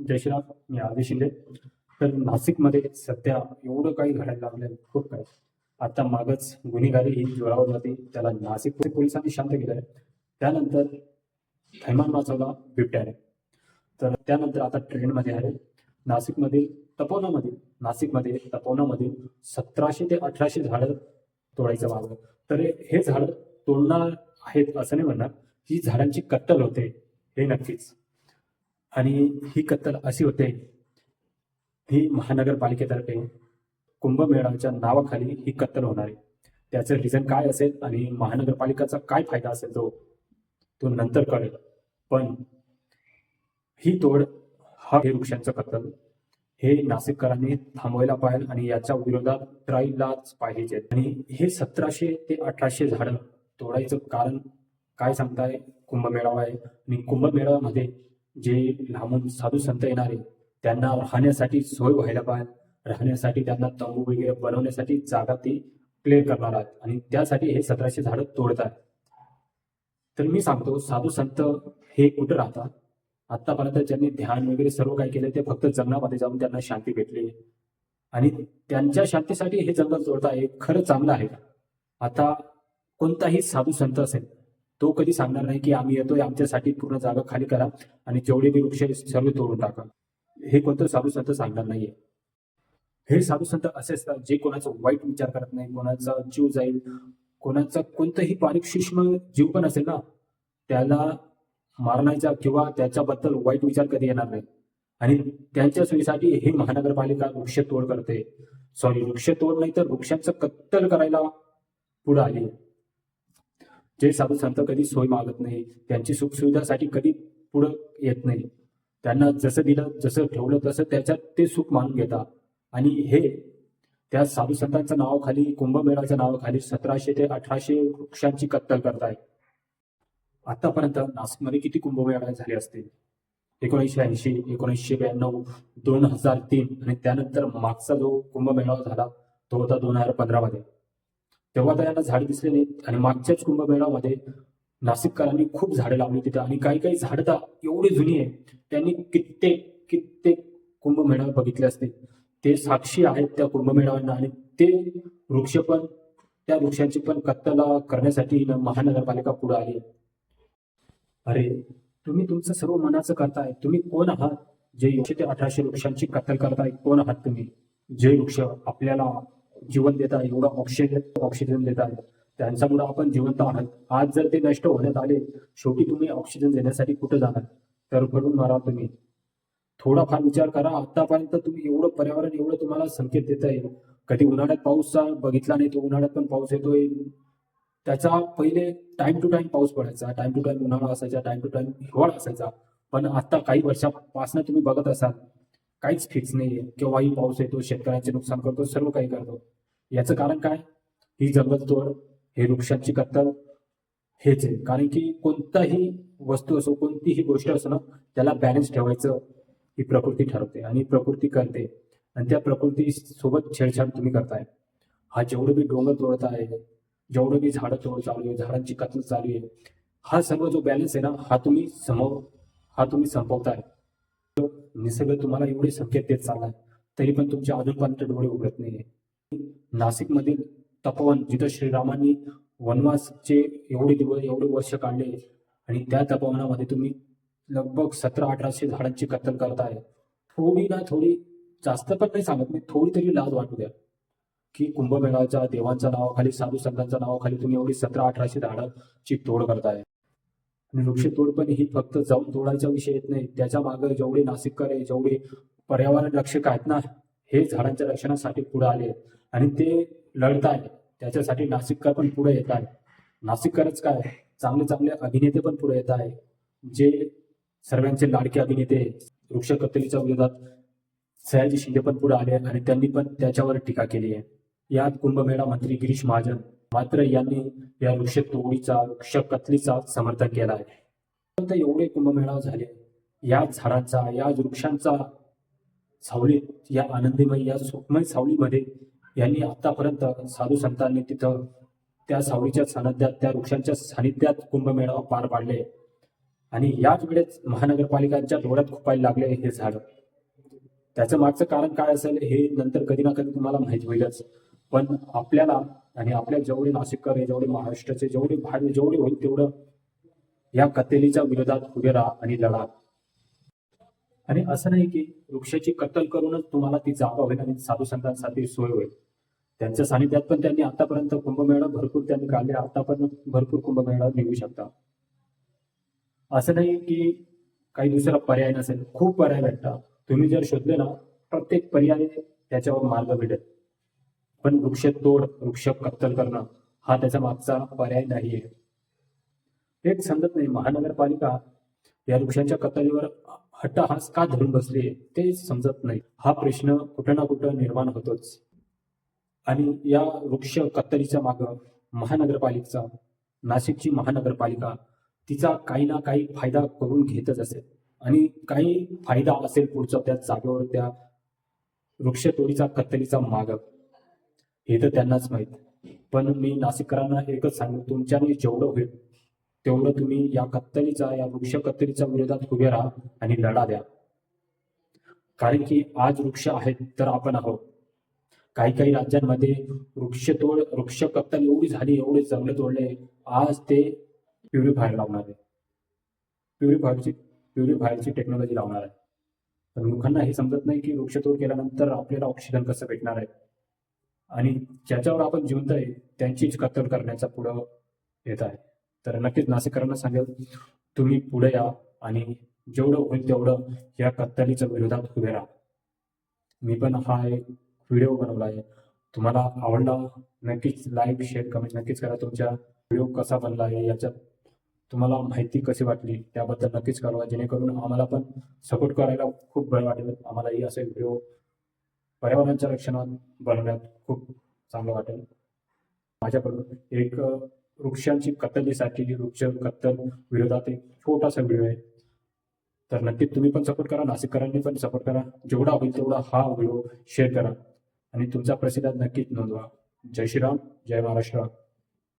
जय श्रीराम. मी आदेश शिंदे. तर नाशिकमध्ये सध्या एवढं काही घडायला लागलं, खूप काही. आता मागच गुन्हेगारी ही जोरावर जाते, त्याला नाशिक पोलिसांनी शांत केलं. त्यानंतर थैमान वाचवला बिबट्याने. तर त्यानंतर आता ट्रेंडमध्ये आहे नाशिकमधील तपोवनामध्ये 1700 ते 1800 झाडं तोडायचं मागं. तर हे झाड तोडणार आहेत असं नाही म्हणणार, ही झाडांची कत्तल होते हे नक्कीच. आणि ही कत्तल अशी होते, ही महानगरपालिकेतर्फे कुंभमेळ्याच्या नावाखाली ही कत्तल होणार आहे. त्याचं रिझन काय असेल आणि महानगरपालिकेचा काय फायदा असेल तो नंतर कळेल. पण ही तोड, हे वृक्षांचं कत्तल हे नाशिककरांनी थांबवायला पाहिजे आणि याच्या विरोधात करायलाच पाहिजे. आणि हे 1700 ते 1800 झाडं तोडायचं कारण काय सांगताय? कुंभमेळावा आहे आणि कुंभमेळाव्यामध्ये जे लांबून साधू संत येणार आहे त्यांना राहण्यासाठी सोय व्हायला पाहिजे. राहण्यासाठी त्यांना तंबू वगैरे बनवण्यासाठी जागा ती क्लिअर करणार आहेत आणि त्यासाठी हे 1700 झाडं तोडतात. तर मी सांगतो, साधू संत हे कुठं राहतात? आतापर्यंत ज्यांनी ध्यान वगैरे सर्व काही केलं ते फक्त जंगलामध्ये जाऊन त्यांना शांती भेटली आणि त्यांच्या शांतीसाठी हे जंगल तोडताय. खरं चांगलं आहे का? आता कोणताही साधू संत असेल तो कधी सांगणार नाही की आम्ही येतोय, आमच्यासाठी पूर्ण जागा खाली करा आणि जेवढे बी वृक्ष सर्व तोडून टाका. हे कोणतं साधू संत सांगणार नाहीये. हे साधू संत असे असतात जे कोणाचा वाईट विचार करत नाही, कोणाचा जीव जाईल, कोणाचा कोणताही बारीक सूक्ष्म जीव पण असेल ना त्याला मारण्याचा किंवा त्याच्याबद्दल वाईट विचार कधी येणार नाही. आणि त्यांच्या सोयीसाठी हे महानगरपालिका वृक्षतोड करते. वृक्षतोड नाही तर वृक्षांचं कत्तल करायला पुढे आली. जे साधू संत कधी सोय मागत नाही, त्यांची सुखसुविधासाठी कधी पुढे येत नाही. त्यांना जसं दिलं, जसं ठेवलं तसं त्याच्यात ते सुख मानून घेतात. आणि हे त्या साधू संतांच्या नावाखाली, कुंभमेळ्याच्या नावाखाली 1700 ते 1800 वृक्षांची कत्तल करताय. आतापर्यंत नाशिकमध्ये किती कुंभमेळा झाले असतील? 1980, 1992, 2003 आणि त्यानंतर मागचा जो कुंभमेळा झाला तो होता 2015 मध्ये. तेव्हा तर यांना झाडे दिसले नाहीत आणि मागच्याच कुंभमेळ्यामध्ये नाशिककरांनी खूप झाडे लावली तिथे. आणि काही काही झाडं तर एवढी जुनी आहे, त्यांनी कित्येक कुंभमेळा बघितले असतील. ते साक्षी आहेत त्या कुंभमेळावांना आणि ते वृक्ष पण, त्या वृक्षांची पण कत्तल करण्यासाठी महानगरपालिका पुढे आली. अरे तुम्ही तुमचं सर्व मनाचं करताय. तुम्ही कोण आहात जे 100 ते 1800 वृक्षांची कत्तल करताय? कोण आहात तुम्ही? जे वृक्ष आपल्याला जीवन देत आहे, एवढा ऑक्सिजन देत आहे, त्यांच्यामुळे आपण जिवंत आहात. आज जर ते नष्ट होण्यात आले, शेवटी तुम्ही ऑक्सिजन देण्यासाठी कुठे जाणार? तर पडून मारा तुम्ही. थोडाफार विचार करा. आतापर्यंत तुम्ही एवढं पर्यावरण एवढं तुम्हाला संकेत देत आहे. कधी उन्हाळ्यात पाऊस बघितला नाही, तो उन्हाळ्यात पण पाऊस येतोय. त्याचा पहिले टाइम टू टाइम पाऊस पडायचा, टाइम टू टाइम उन्हाळा असायचा, टाइम टू टाइम हिवाळा असायचा. पण आता काही वर्षापासून तुम्ही बघत असाल काहीच फिक्स नाहीये. केव्हाही पाऊस येतो, शेतकऱ्यांचे नुकसान करतो, सर्व काही करतो. याचं कारण काय? ही जंगलतोड, हे वृक्षांची कत्तल हेच आहे. कारण की कोणताही वस्तू असो, कोणतीही गोष्ट असो ना, त्याला बॅलन्स ठेवायचं ही प्रकृती ठरवते आणि प्रकृती करते. आणि त्या प्रकृती सोबत छेडछाड तुम्ही करताय. हा जेवढं बी डोंगर तोडत आहे, जेवढं बी झाडं तोड चालू आहे, झाडांची कत्तल चालू आहे, हा सर्व जो बॅलन्स आहे ना, हा तुम्ही संपवताय. निसर्ग तुम्हाला एवढे संकेत देत चाललाय, तरी पण तुमच्या अजूनपर्यंत डोळे उघडत नाहीये. नाशिकमधील तपोवन, जिथं श्रीरामांनी वनवासचे एवढे वर्ष काढले आणि त्या तपोवनामध्ये तुम्ही लगभग 1700-1800 झाडांची कत्तल करताय. थोडी जास्त पण नाही सांगत मी, थोडी तरी लाज वाटू द्या की कुंभमेळाच्या देवांच्या नावाखाली, साधू संतांच्या नावाखाली तुम्ही एवढी 1700-1800 झाडांची तोड करताय. आणि वृक्षतोड पण ही फक्त जाऊन तोडायचा विषय येत नाही. त्याच्या मागे जेवढे नाशिककर आहे, जेवढे पर्यावरण रक्षक आहेत ना, हे झाडांच्या रक्षणासाठी पुढे आले आणि ते लढताय. त्याच्यासाठी नाशिककर पण पुढे येत आहे. नाशिककरच काय, चांगले अभिनेते पण पुढे येत आहे, जे सर्वांचे लाडके अभिनेते. वृक्ष कत्तलीच्या विरोधात सयाजी शिंदे पण पुढे आले आणि त्यांनी पण त्याच्यावर टीका केली आहे. यात कुंभमेळा मंत्री गिरीश महाजन मात्र यांनी या वृक्ष कत्तलीचा समर्थन केला आहे. एवढे कुंभमेळा झाले, या झाडांचा, या वृक्षांचा सावलीत, या आनंदीमय, या सुखमय सावलीमध्ये यांनी आतापर्यंत साधू संतांनी तिथं त्या सावलीच्या सानिध्यात, त्या वृक्षांच्या सानिध्यात कुंभमेळा पार पाडले. आणि याच वेळेस महानगरपालिकांच्या डोळ्यात खुपायला लागले हे झाड. त्याचं मागचं कारण काय असेल हे नंतर कधी ना कधी तुम्हाला माहिती होईलच. पण आपल्याला आणि आपल्या जेवढे नाशिककर आहे, जेवढे महाराष्ट्राचे जेवढे बाहेर जेवढे होईल तेवढं या कत्तलीच्या विरोधात उभे राहा आणि लढा. आणि असं नाही की वृक्षाची कत्तल करूनच तुम्हाला ती जागा होईल आणि साधू संतांसाठी सोय होईल. त्यांच्या सानिध्यात पण त्यांनी आतापर्यंत कुंभमेळा भरपूर त्यांनी काढले, आता पण भरपूर कुंभमेळा निघू शकता. असं नाही की काही दुसरा पर्याय नसेल, खूप पर्याय भेटतात. तुम्ही जर शोधले ना प्रत्येक पर्याय त्याच्यावर मार्ग भेटेल. पण वृक्ष तोड, वृक्ष कत्तल करणं हा त्याच्या मागचा पर्याय नाहीये. हेच समजत नाही महानगरपालिका या वृक्षांच्या कत्तलीवर हट्टहास का धरून बसली ते समजत नाही. हा प्रश्न कुठं ना कुठं निर्माण होतोच. आणि या वृक्ष कत्तलीच्या माग महानगरपालिकेचा, नाशिकची महानगरपालिका तिचा काही ना काही फायदा करून घेतच असेल. आणि काही फायदा असेल पुढचा त्या जागेवर, त्या वृक्षतोडीचा कत्तलीचा माग, हे तर त्यांनाच माहीत. पण मी नाशिककरांना एकच सांगू, तुमच्याने जेवढं होईल तेवढं तुम्ही या कत्तलीचा, या वृक्ष कत्तलीच्या विरोधात उभे राहा आणि लढा द्या. कारण की आज वृक्ष आहेत तर आपण आहोत. काही काही राज्यांमध्ये वृक्षतोड, वृक्ष कत्तल एवढी झाली, एवढे जंगल तोडले, आज ते प्युरिफायर लावणार आहे, प्युरिफायरची टेक्नॉलॉजी लावणार आहे. पण लोकांना हे समजत नाही की वृक्षतोड केल्यानंतर आपल्याला ऑक्सिजन कसं भेटणार आहे. आणि ज्याच्यावर आपण जिवंत आहे त्यांचीच कत्तल करण्याचा पुढं येत आहे. तर नक्कीच नाशिककरांना सांगेल, तुम्ही पुढे या आणि जेवढं होईल तेवढं या कत्तलीच्या विरोधात उभे राहा. मी पण हा एक व्हिडिओ बनवला आहे. तुम्हाला आवडला नक्कीच लाईक, शेअर, कमेंट नक्कीच करा. तुमच्या व्हिडिओ कसा बनला आहे याच्यात तुम्हाला माहिती कशी वाटली त्याबद्दल नक्कीच कळवा, जेणेकरून आम्हाला पण सपोर्ट करायला खूप बरं वाटेल. आम्हालाही असे व्हिडिओ पर्यावरणाच्या रक्षणात बनवण्यात खूप चांगलं वाटेल. माझ्याकडून एक वृक्षांची कत्तलीसाठी, वृक्ष कत्तल विरोधात एक छोटासा व्हिडिओ आहे. तर नक्कीच तुम्ही पण सपोर्ट करा, नाशिककरांनी पण सपोर्ट करा. जेवढा होईल तेवढा हा व्हिडिओ शेअर करा आणि तुमचा प्रतिसाद नक्कीच नोंदवा. जय श्रीराम, जय महाराष्ट्र.